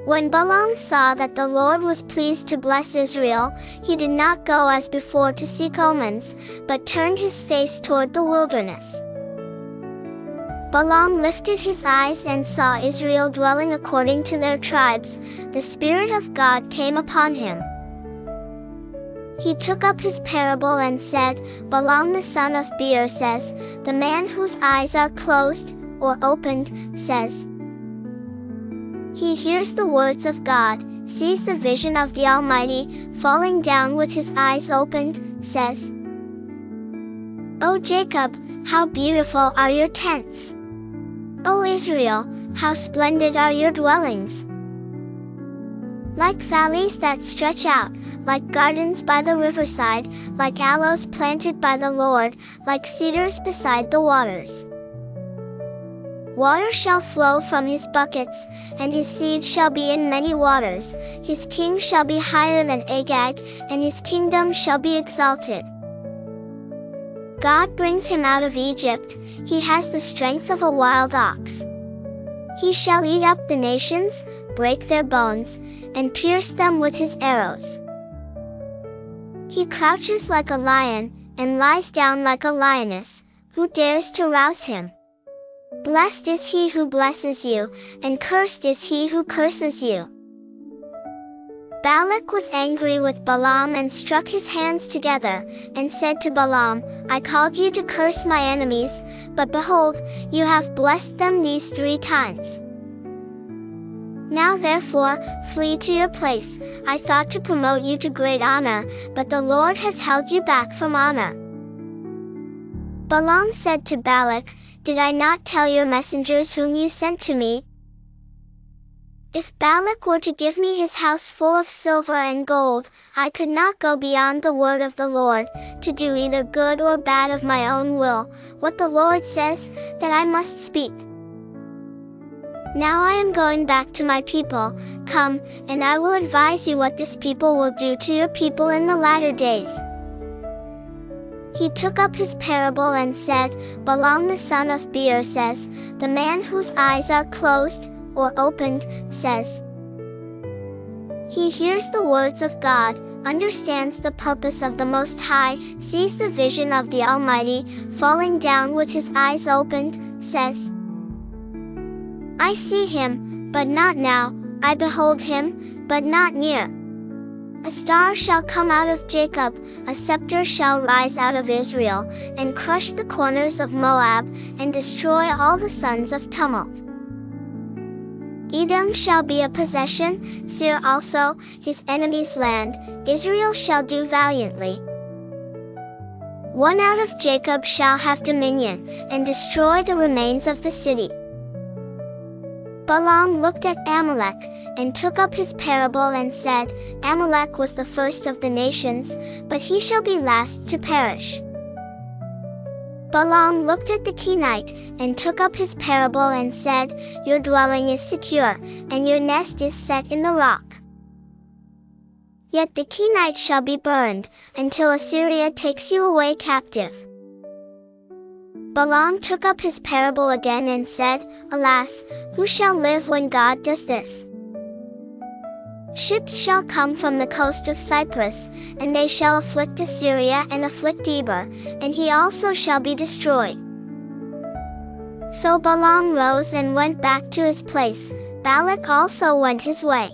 When Balaam saw that the Lord was pleased to bless Israel, he did not go as before to seek omens, but turned his face toward the wilderness. Balaam lifted his eyes and saw Israel dwelling according to their tribes. The Spirit of God came upon him. He took up his parable and said, Balaam the son of Beor says, the man whose eyes are closed, or opened, says, he hears the words of God, sees the vision of the Almighty, falling down with his eyes opened, says, O Jacob, how beautiful are your tents! O Israel, how splendid are your dwellings! Like valleys that stretch out, like gardens by the riverside, like aloes planted by the Lord, like cedars beside the waters. Water shall flow from his buckets, and his seed shall be in many waters. His king shall be higher than Agag, and his kingdom shall be exalted. God brings him out of Egypt. He has the strength of a wild ox. He shall eat up the nations, break their bones, and pierce them with his arrows. He crouches like a lion, and lies down like a lioness. Who dares to rouse him? Blessed is he who blesses you, and cursed is he who curses you. Balak was angry with Balaam and struck his hands together, and said to Balaam, I called you to curse my enemies, but behold, you have blessed them these 3 times. Now therefore, flee to your place. I thought to promote you to great honor, but the Lord has held you back from honor. Balaam said to Balak, Did I not tell your messengers whom you sent to me? If Balak were to give me his house full of silver and gold, I could not go beyond the word of the Lord, to do either good or bad of my own will. What the Lord says, that I must speak. Now I am going back to my people. Come, and I will advise you what this people will do to your people in the latter days. He took up his parable and said, Balaam the son of Beor says, the man whose eyes are closed, or opened, says, he hears the words of God, understands the purpose of the Most High, sees the vision of the Almighty, falling down with his eyes opened, says, I see him, but not now, I behold him, but not near. A star shall come out of Jacob, a scepter shall rise out of Israel, and crush the corners of Moab, and destroy all the sons of tumult. Edom shall be a possession, Seir also, his enemy's land. Israel shall do valiantly. One out of Jacob shall have dominion, and destroy the remains of the city. Balaam looked at Amalek, and took up his parable and said, Amalek was the first of the nations, but he shall be last to perish. Balaam looked at the Kenite, and took up his parable and said, Your dwelling is secure, and your nest is set in the rock. Yet the Kenite shall be burned, until Assyria takes you away captive. Balaam took up his parable again and said, Alas, who shall live when God does this? Ships shall come from the coast of Cyprus, and they shall afflict Assyria and afflict Eber, and he also shall be destroyed. So Balaam rose and went back to his place. Balak also went his way.